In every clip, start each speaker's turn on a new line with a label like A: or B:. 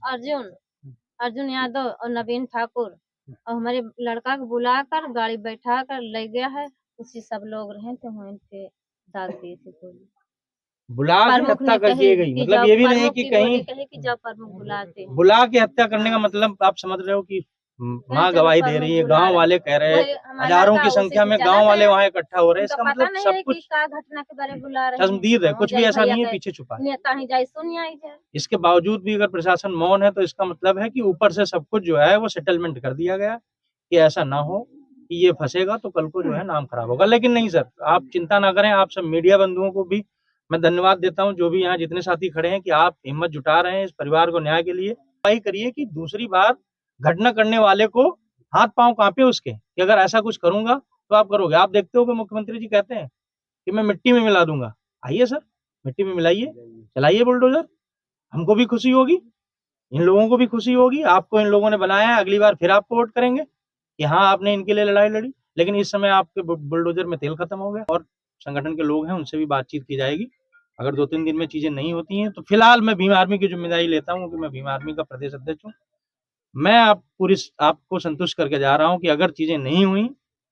A: अर्जुन अर्जुन यादव और नवीन ठाकुर और हमारे लड़का को बुलाकर गाड़ी बैठा कर ले गया है। उसी सब लोग रहे थे, वहीं पे दाग दिए थे गोली।
B: बुला के
A: प्रमुख
B: हत्या
A: ने
B: कर
A: कहे
B: दी गई,
A: कि
B: मतलब
A: जाओ,
B: ये भी नहीं
A: प्रमुख
B: कि
A: की
B: कहीं
A: गोली कहे कि जाओ प्रमुख बुलाते हैं।
B: बुला के हत्या करने का
A: हाँ।
B: मतलब आप समझ रहे हो कि माँ
A: चलो
B: गवाही दे
A: प्रमुख
B: रही है,
A: बुला
B: गांव
A: रहे
B: वाले कह रहे हैं,
A: वही हमारा
B: हजारों
A: लड़का
B: की
A: उसी
B: संख्या
A: से
B: में
A: चला
B: गांव वाले
A: गया।
B: वहां इकट्ठा हो रहे हैं,
A: उनका
B: इसका
A: पता
B: मतलब
A: नहीं
B: सब
A: है कि
B: कुछ
A: का घटना के बारे में बुला रहे हैं।
B: तस्दीर है,
A: हाँ,
B: कुछ भी
A: जय
B: ऐसा
A: भैया
B: नहीं है
A: के
B: पीछे छुपा है।
A: नेता ही जाए सुन आई जाए।
B: इसके बावजूद भी अगर प्रशासन मौन है तो इसका मतलब है कि ऊपर से सब कुछ जो है वो सेटलमेंट कर दिया गया कि ऐसा ना हो कि ये फंसेगा तो कल को जो है नाम खराब होगा। लेकिन नहीं सर, आप चिंता ना करें। आप सब मीडिया बंधुओं को भी मैं धन्यवाद देता हूं, जो भी यहाँ जितने साथी खड़े हैं, कि आप हिम्मत जुटा रहे हैं इस परिवार को न्याय के लिए। वही करिए कि दूसरी बार घटना करने वाले को हाथ पांव कांपे उसके, कि अगर ऐसा कुछ करूंगा तो आप करोगे। आप देखते हो कि मुख्यमंत्री जी कहते हैं कि मैं मिट्टी में मिला दूंगा। आइए सर, मिट्टी में मिलाइए, चलाइए बुलडोजर, हमको भी खुशी होगी, इन लोगों को भी खुशी होगी। आपको इन लोगों ने बनाया है, अगली बार फिर आपको वोट करेंगे कि हाँ आपने इनके लिए लड़ाई लड़ी। लेकिन इस समय आपके बुलडोजर में तेल खत्म हो गया, और संगठन के लोग हैं उनसे भी बातचीत की जाएगी। अगर 2-3 दिन में चीजें नहीं होती हैं तो फिलहाल मैं भीम आर्मी की जिम्मेदारी लेता हूँ कि मैं भीम आर्मी का प्रदेश अध्यक्ष हूँ। मैं आपको संतुष्ट करके जा रहा हूँ कि अगर चीजें नहीं हुई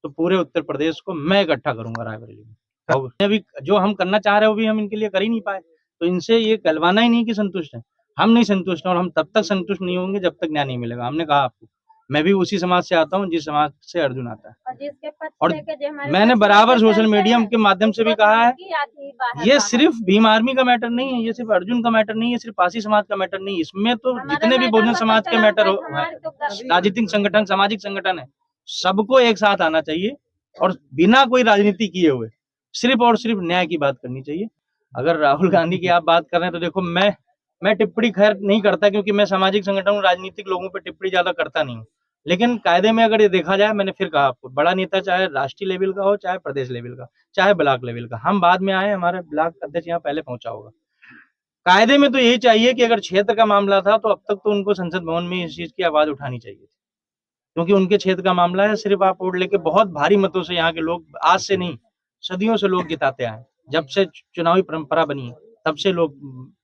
B: तो पूरे उत्तर प्रदेश को मैं इकट्ठा करूंगा रायबरेली में। और अभी जो हम करना चाह रहे हो भी हम इनके लिए कर ही नहीं पाए, तो इनसे ये कहलवाना ही नहीं कि संतुष्ट है। हम नहीं संतुष्ट हैं, और हम तब तक संतुष्ट नहीं होंगे जब तक न्याय नहीं मिलेगा। हमने कहा आपको, मैं भी उसी समाज से आता हूँ जिस समाज से अर्जुन आता है, और मैंने बराबर सोशल मीडिया के माध्यम से भी कहा है, ये सिर्फ भीम आर्मी का मैटर नहीं है, ये सिर्फ अर्जुन का मैटर नहीं है, सिर्फ पासी समाज का मैटर नहीं है। इसमें तो जितने भी बहुजन समाज के मैटर हो, राजनीतिक संगठन, सामाजिक संगठन है, सबको एक साथ आना चाहिए और बिना कोई राजनीति किए हुए सिर्फ और सिर्फ न्याय की बात करनी चाहिए। अगर राहुल गांधी की आप बात कर रहे हैं तो देखो, मैं टिप्पणी खैर नहीं करता, क्योंकि मैं सामाजिक संगठन, राजनीतिक लोगों पर टिप्पणी ज्यादा करता नहीं हूँ। लेकिन कायदे में अगर ये देखा जाए, मैंने फिर कहा आपको, बड़ा नेता चाहे राष्ट्रीय लेवल का हो, चाहे प्रदेश लेवल का, चाहे ब्लॉक लेवल का, हम बाद में आए, हमारे ब्लॉक अध्यक्ष यहाँ पहले पहुंचा होगा। कायदे में तो यही चाहिए कि अगर क्षेत्र का मामला था तो अब तक तो उनको संसद भवन में इस चीज की आवाज उठानी चाहिए थी, क्योंकि उनके क्षेत्र का मामला है। सिर्फ आप वोट लेके बहुत भारी मतों से यहाँ के लोग, आज से नहीं सदियों से लोग जिताते आए, जब से चुनावी परंपरा बनी है तब से लोग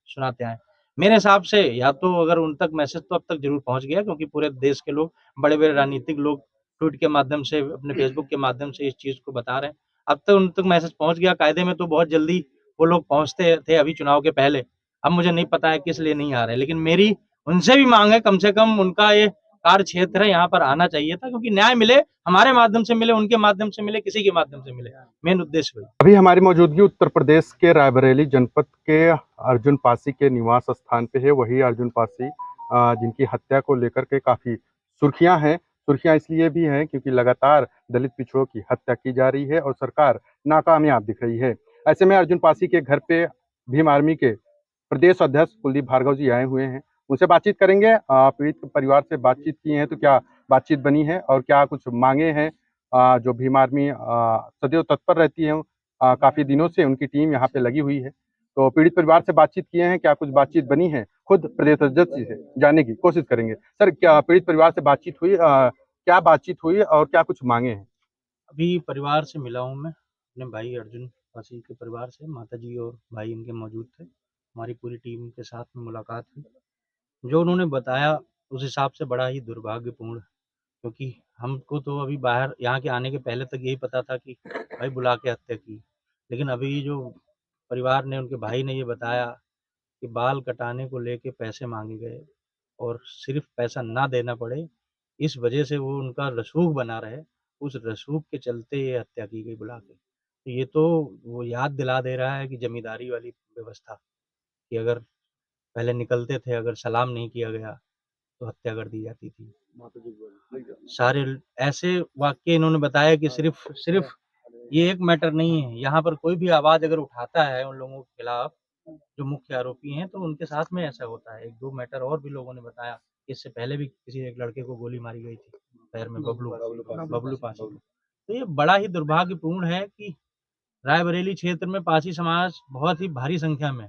B: सुनाते आए। मेरे हिसाब से या तो अगर उन तक मैसेज तो अब तक जरूर पहुंच गया, क्योंकि पूरे देश के लोग, बड़े बड़े राजनीतिक लोग ट्वीट के माध्यम से, अपने फेसबुक के माध्यम से इस चीज को बता रहे हैं। अब तक उन तक मैसेज पहुंच गया। कायदे में तो बहुत जल्दी वो लोग पहुंचते थे अभी चुनाव के पहले। अब मुझे नहीं पता है किस लिए नहीं आ रहे, लेकिन मेरी उनसे भी मांग है, कम से कम उनका ये कार्य क्षेत्र है, यहाँ पर आना चाहिए था, क्योंकि न्याय मिले, हमारे माध्यम से मिले, उनके माध्यम से मिले, किसी के माध्यम से मिले, मेन उद्देश्य वही।
C: अभी हमारी मौजूदगी उत्तर प्रदेश के रायबरेली जनपद के अर्जुन पासी के निवास स्थान पे है। वही अर्जुन पासी जिनकी हत्या को लेकर के काफी सुर्खियां हैं। सुर्खियां इसलिए भी हैं क्योंकि लगातार दलित पिछड़ों की हत्या की जा रही है और सरकार नाकामयाब दिख रही है। ऐसे में अर्जुन पासी के घर पे भीम आर्मी के प्रदेश अध्यक्ष कुलदीप भार्गव जी आए हुए हैं। उनसे बातचीत करेंगे। पीड़ित परिवार से बातचीत की है तो क्या बातचीत बनी है और क्या कुछ मांगे हैं। जो भीम आर्मी सदैव तत्पर रहती है, काफी दिनों से उनकी टीम यहाँ पे लगी हुई है। तो पीड़ित परिवार से बातचीत किए हैं, क्या कुछ बातचीत बनी है, खुद प्रदेश अध्यक्ष जी से जानने की कोशिश करेंगे। सर, क्या पीड़ित परिवार से बातचीत हुई, क्या बातचीत हुई और क्या कुछ मांगे हैं?
B: अभी परिवार से मिला हूँ मैं, अपने भाई अर्जुन पासी के परिवार से। माता जी और भाई इनके मौजूद थे, हमारी पूरी टीम के साथ में मुलाकात हुई। जो उन्होंने बताया उस हिसाब से बड़ा ही दुर्भाग्यपूर्ण, क्योंकि हमको तो अभी बाहर यहाँ के आने के पहले तक यही पता था कि भाई बुला के हत्या की। लेकिन अभी जो परिवार ने, उनके भाई ने ये बताया कि बाल कटाने को लेके पैसे मांगे गए, और सिर्फ पैसा ना देना पड़े इस वजह से वो उनका रसूख बना रहे, उस रसूख के चलते ये हत्या की गई बुला के। तो ये तो वो याद दिला दे रहा है कि जमींदारी वाली व्यवस्था, कि अगर पहले निकलते थे, अगर सलाम नहीं किया गया तो हत्या कर दी जाती थी। सारे ऐसे वाक्य इन्होंने बताया कि सिर्फ सिर्फ ये एक मैटर नहीं है, यहाँ पर कोई भी आवाज अगर उठाता है उन लोगों के खिलाफ जो मुख्य आरोपी हैं, तो उनके साथ में ऐसा होता है। 1-2 मैटर और भी लोगों ने बताया, इससे पहले भी किसी एक लड़के को गोली मारी गई थी पैर में, बबलू पासी को। तो ये बड़ा ही दुर्भाग्यपूर्ण है कि रायबरेली क्षेत्र में पासी समाज बहुत ही भारी संख्या में,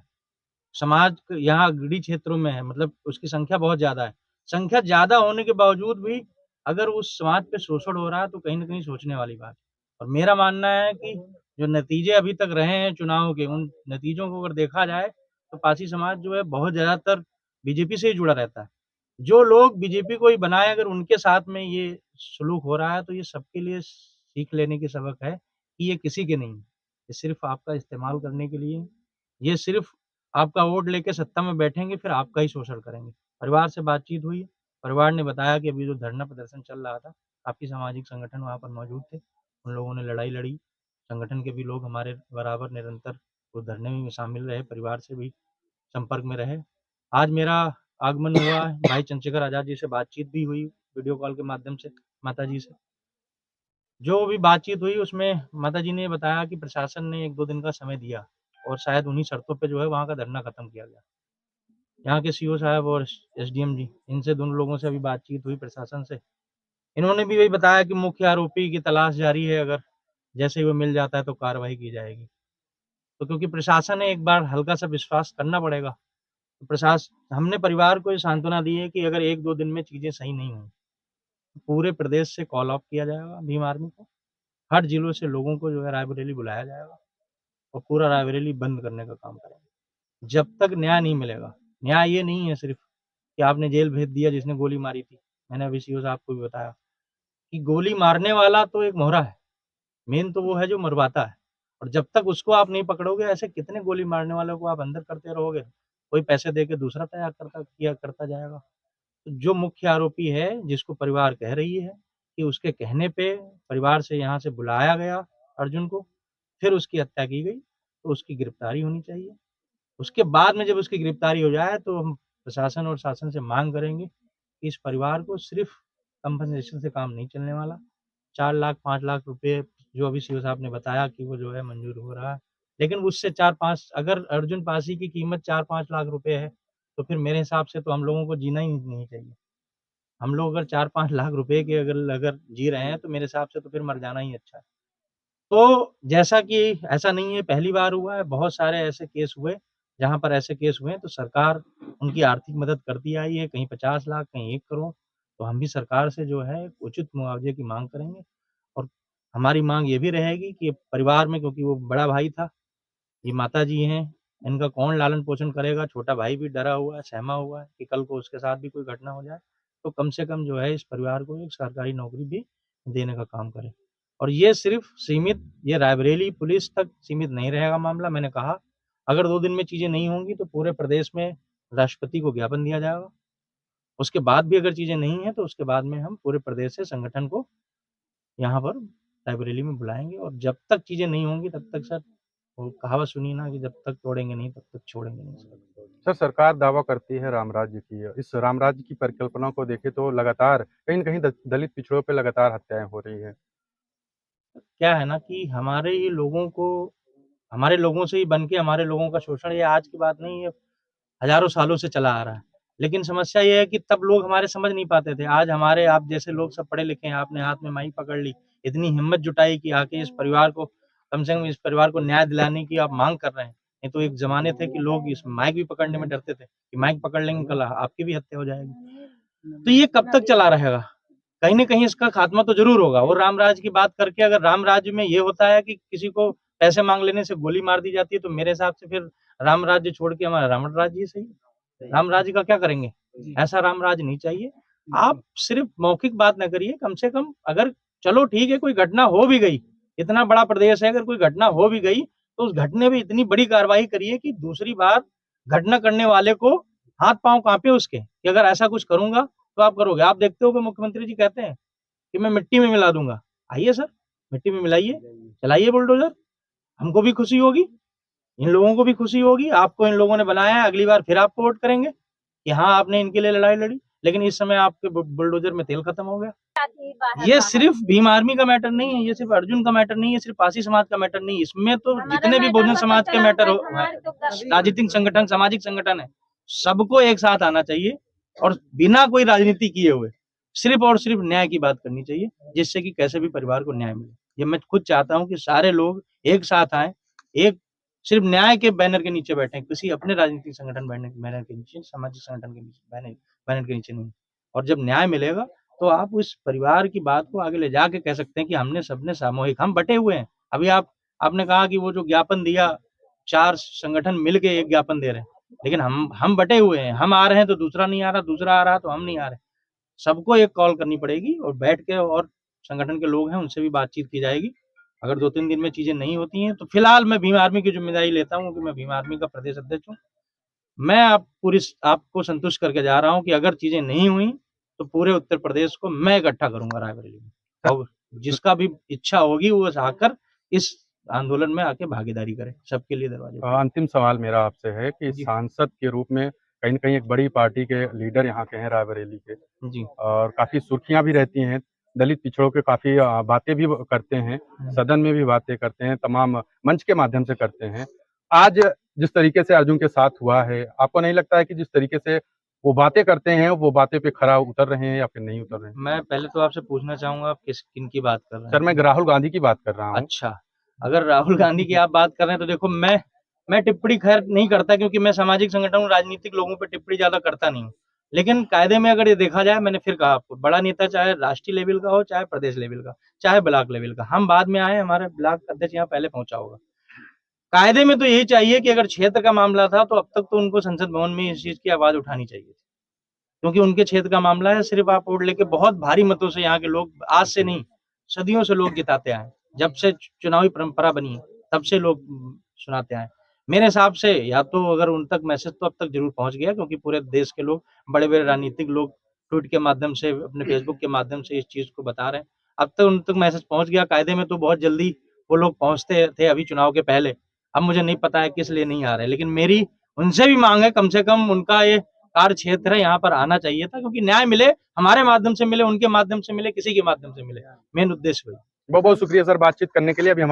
B: समाज यहाँ गढ़ी क्षेत्रों में है, मतलब उसकी संख्या बहुत ज्यादा है। संख्या ज्यादा होने के बावजूद भी अगर उस समाज पे शोषण हो रहा है तो कहीं ना कहीं सोचने वाली बात है। और मेरा मानना है कि जो नतीजे अभी तक रहे हैं चुनाव के, उन नतीजों को अगर देखा जाए तो पासी समाज जो है बहुत ज्यादातर बीजेपी से ही जुड़ा रहता है। जो लोग बीजेपी को ही बनाए, अगर उनके साथ में ये सलूक हो रहा है तो ये सबके लिए सीख लेने की सबक है कि ये किसी के नहीं है, ये सिर्फ आपका इस्तेमाल करने के लिए, ये सिर्फ आपका वोट लेके सत्ता में बैठेंगे, फिर आपका ही शोषण करेंगे। परिवार से बातचीत हुई, परिवार ने बताया कि अभी जो धरना प्रदर्शन चल रहा था, काफ़ी सामाजिक संगठन वहाँ पर मौजूद थे, उन लोगों ने लड़ाई लड़ी, संगठन के भी लोग हमारे बराबर निरंतर उस धरने में शामिल रहे, परिवार से भी संपर्क में रहे। आज मेरा आगमन हुआ है, भाई चंद्रशेखर आज़ाद जी से बातचीत भी हुई वीडियो कॉल के माध्यम से माताजी से। जो भी बातचीत हुई उसमें माताजी ने बताया कि प्रशासन ने 1-2 दिन का समय दिया और शायद उन्हीं शर्तों पे जो है वहाँ का धरना खत्म किया गया। यहाँ के सीओ साहब और एसडीएम जी, इनसे दोनों लोगों से अभी बातचीत हुई प्रशासन से। इन्होंने भी वही बताया कि मुख्य आरोपी की तलाश जारी है, अगर जैसे ही वो मिल जाता है तो कार्रवाई की जाएगी। तो क्योंकि प्रशासन है, एक बार हल्का-सा विश्वास करना पड़ेगा। हमने परिवार को ये सांत्वना दी है कि अगर 1-2 दिन में चीज़ें सही नहीं हुई, तो पूरे प्रदेश से कॉल ऑफ किया जाएगा भीम आर्मी को। हर जिलों से लोगों को जो है रायबरेली बुलाया जाएगा और पूरा रायबरेली बंद करने का काम करेंगे। जब तक न्याय नहीं मिलेगा, न्याय ये नहीं है सिर्फ़ कि आपने जेल भेज दिया जिसने गोली मारी थी। मैंने अभी सीओ साहब को भी बताया कि गोली मारने वाला तो एक मोहरा है, मेन तो वो है जो मरवाता है। और जब तक उसको आप नहीं पकड़ोगे, ऐसे कितने गोली मारने वालों को आप अंदर करते रहोगे, कोई पैसे दे के दूसरा तैयार करता जाएगा। तो जो मुख्य आरोपी है, जिसको परिवार कह रही है कि उसके कहने पे परिवार से यहाँ से बुलाया गया अर्जुन को, फिर उसकी हत्या की गई, तो उसकी गिरफ्तारी होनी चाहिए। उसके बाद में जब उसकी गिरफ्तारी हो जाए तो हम प्रशासन और शासन से माँग करेंगे कि इस परिवार को सिर्फ़ कंपनसेशन से काम नहीं चलने वाला। 4 लाख 5 लाख रुपए जो अभी सीओ साहब ने बताया कि वो जो है मंज़ूर हो रहा है। लेकिन उससे 4-5 अगर अर्जुन पासी की कीमत 4-5 लाख रुपए है, तो फिर मेरे हिसाब से तो हम लोगों को जीना ही नहीं चाहिए। हम लोग अगर 4-5 लाख रुपए के अगर अगर जी रहे हैं तो मेरे हिसाब से तो फिर मर जाना ही अच्छा है। तो जैसा कि ऐसा नहीं है पहली बार हुआ है, बहुत सारे ऐसे केस हुए, जहाँ पर ऐसे केस हुए हैं तो सरकार उनकी आर्थिक मदद करती आई है, कहीं 50 लाख, कहीं 1 करोड़। तो हम भी सरकार से जो है उचित मुआवज़े की माँग करेंगे और हमारी माँग ये भी रहेगी कि परिवार में क्योंकि वो बड़ा भाई था, ये माताजी हैं, इनका कौन लालन-पोषण करेगा? छोटा भाई भी डरा हुआ है, सहमा हुआ है कि कल को उसके साथ भी कोई घटना हो जाए, तो कम से कम जो है इस परिवार को एक सरकारी नौकरी भी देने का काम करें। और ये सिर्फ़ सीमित ये रायबरेली पुलिस तक सीमित नहीं रहेगा मामला, मैंने कहा, अगर 2 दिन में चीज़ें नहीं होंगी तो पूरे प्रदेश में राष्ट्रपति को ज्ञापन दिया जाएगा। उसके बाद भी अगर चीज़ें नहीं हैं, तो उसके बाद में हम पूरे प्रदेश से संगठन को यहाँ पर रायबरेली में बुलाएँगे और जब तक चीज़ें नहीं होंगी तब तक सर वो कहावत सुनी ना कि जब तक तोड़ेंगे नहीं तब तक छोड़ेंगे नहीं सर।
C: सर, सरकार दावा करती है राम राज्य की। इस राम राज्य की परिकल्पना को देखें तो लगातार कहीं न कहीं दलित पिछड़ों पे लगातार हत्याएँ हो रही हैं।
B: क्या है ना कि हमारे लोगों से ही बन के हमारे लोगों का शोषण ये आज की बात नहीं है, हज़ारों सालों से चला आ रहा है। लेकिन समस्या ये है कि तब लोग हमारे समझ नहीं पाते थे। आज हमारे आप जैसे लोग सब पढ़े लिखे हैं, आपने हाथ में माइक पकड़ ली, इतनी हिम्मत जुटाई कि आके इस परिवार को कम से कम इस परिवार को न्याय दिलाने की आप माँग कर रहे हैं। नहीं तो एक ज़माने थे कि लोग इस माइक भी पकड़ने में डरते थे, कि माइक पकड़ लेंगे कल आपकी भी हत्या हो जाएगी। तो ये कब तक चला रहेगा? कहीं न कहीं इसका खात्मा तो ज़रूर होगा और राम राज्य की बात करके अगर राम राज्य में ये होता है कि किसी को पैसे माँग लेने से गोली मार दी जाती है, तो मेरे हिसाब से फिर राम राज्य छोड़ के हमारा रावण राज्य ही सही है। राम राज्य का क्या करेंगे? ऐसा राम राज्य नहीं चाहिए। आप सिर्फ़ मौखिक बात ना करिए, कम से कम अगर चलो ठीक है कोई घटना हो भी गई, इतना बड़ा प्रदेश है अगर कोई घटना हो भी गई, तो उस घटने में इतनी बड़ी कार्रवाई करिए कि दूसरी बार घटना करने वाले को हाथ-पाँव काँपे उसके, कि अगर ऐसा कुछ करूँगा तो आप करोगे। आप देखते हो कि मुख्यमंत्री जी कहते हैं कि मैं मिट्टी में मिला दूँगा। आइए सर, मिट्टी में मिलाइए, चलाइए बुलडोज़र, हमको भी खुशी होगी, इन लोगों को भी खुशी होगी, आपको इन लोगों ने बनाया है, अगली बार फिर आपको वोट करेंगे कि हाँ, आपने इनके लिए लड़ाई लड़ी, लेकिन इस समय आपके बुलडोज़र में तेल खत्म हो गया। ये सिर्फ़ भीम आर्मी का मैटर नहीं है, ये सिर्फ़ अर्जुन का मैटर नहीं है, सिर्फ़ पासी समाज का मैटर नहीं है, इसमें तो जितने भी बहुजन समाज के मैटर हो राजनीतिक संगठन, सामाजिक संगठन है, सबको एक साथ आना चाहिए और बिना कोई राजनीति किए हुए सिर्फ़ और सिर्फ़ न्याय की बात करनी चाहिए, जिससे कि कैसे भी परिवार को न्याय मिले। ये मैं खुद चाहता हूँ कि सारे लोग एक साथ आएँ, एक सिर्फ़ न्याय के बैनर के नीचे बैठें, किसी अपने राजनीतिक संगठन बैनर के नीचे, सामाजिक संगठन के नीचे बैनर के नीचे नहीं। और जब न्याय मिलेगा तो आप उस परिवार की बात को आगे ले जाके कह सकते हैं कि हमने सबने सामूहिक हम बँटे हुए हैं। अभी आपने कहा कि वो जो ज्ञापन दिया, 4 संगठन मिल के एक ज्ञापन दे रहे हैं। लेकिन हम बटे हुए हैं, हम आ रहे हैं तो दूसरा नहीं आ रहा, दूसरा आ रहा तो हम नहीं आ रहे। सबको एक कॉल करनी पड़ेगी और बैठ के, और संगठन के लोग हैं उनसे भी बातचीत की जाएगी। अगर 2-3 दिन में चीजें नहीं होती हैं तो फिलहाल मैं भीम आर्मी की जिम्मेदारी लेता हूँ कि मैं भीम आर्मी का प्रदेश अध्यक्ष हूँ। मैं आपको संतुष्ट करके जा रहा हूँ कि अगर चीजें नहीं हुई तो पूरे उत्तर प्रदेश को मैं इकट्ठा करूंगा रायबरेली में, और जिसका भी इच्छा होगी वो आकर इस आंदोलन में आके भागीदारी करे। सबके लिए दरवाजे खुले हैं।
C: अंतिम सवाल मेरा आपसे है कि
B: जी।
C: सांसद के रूप में कहीं न कहीं एक बड़ी पार्टी के लीडर यहाँ के हैं रायबरेली के,
B: जी।
C: और काफ़ी सुर्खियाँ भी रहती हैं। दलित पिछड़ों के काफ़ी बातें भी वो करते हैं, सदन में भी बातें करते हैं, तमाम मंच के माध्यम से करते हैं। आज जिस तरीके से अर्जुन के साथ हुआ है, आपको नहीं लगता है कि जिस तरीके से वो बातें करते हैं, वो बातें पे खरा उतर रहे हैं या फिर नहीं उतर रहे हैं?
B: मैं पहले तो आपसे पूछना चाहूंगा आप किनकी बात कर रहे हैं?
C: सर, मैं राहुल गांधी की बात कर रहा हूँ।
B: अच्छा, अगर राहुल गांधी की आप बात कर रहे हैं तो देखो, मैं टिप्पणी खैर नहीं करता, क्योंकि मैं सामाजिक संगठन हूँ, राजनीतिक लोगों पे टिप्पणी ज्यादा करता नहीं हूँ। लेकिन कायदे में अगर ये देखा जाए, मैंने फिर कहा आपको, बड़ा नेता चाहे राष्ट्रीय लेवल का हो, चाहे प्रदेश लेवल का, चाहे ब्लॉक लेवल का, हम बाद में आए, हमारे ब्लॉक अध्यक्ष यहाँ पहले पहुंचा होगा। कायदे में तो यही चाहिए कि अगर क्षेत्र का मामला था तो अब तक तो उनको संसद भवन में इस चीज की आवाज उठानी चाहिए थी, क्योंकि उनके क्षेत्र का मामला है। सिर्फ आप वोट लेके बहुत भारी मतों से यहाँ के लोग, आज से नहीं, सदियों से लोग जिताते आए, जब से चुनावी परंपरा बनी है तब से लोग सुनाते आए। मेरे हिसाब से या तो अगर उन तक मैसेज तो अब तक जरूर पहुंच गया, क्योंकि पूरे देश के लोग, बड़े बड़े राजनीतिक लोग ट्वीट के माध्यम से, अपने फेसबुक के माध्यम से इस चीज को बता रहे हैं। अब तक उन तक मैसेज पहुंच गया। कायदे में तो बहुत जल्दी वो लोग पहुंचते थे अभी चुनाव के पहले। अब मुझे नहीं पता है किस लिए नहीं आ रहे, लेकिन मेरी उनसे भी मांग है, कम से कम उनका ये कार्य क्षेत्र है, यहाँ पर आना चाहिए था, क्योंकि न्याय मिले, हमारे माध्यम से मिले, उनके माध्यम से मिले, किसी के माध्यम से मिले, मेन उद्देश्य वही।
C: बहुत-बहुत शुक्रिया सर बातचीत करने के लिए। अभी हमारे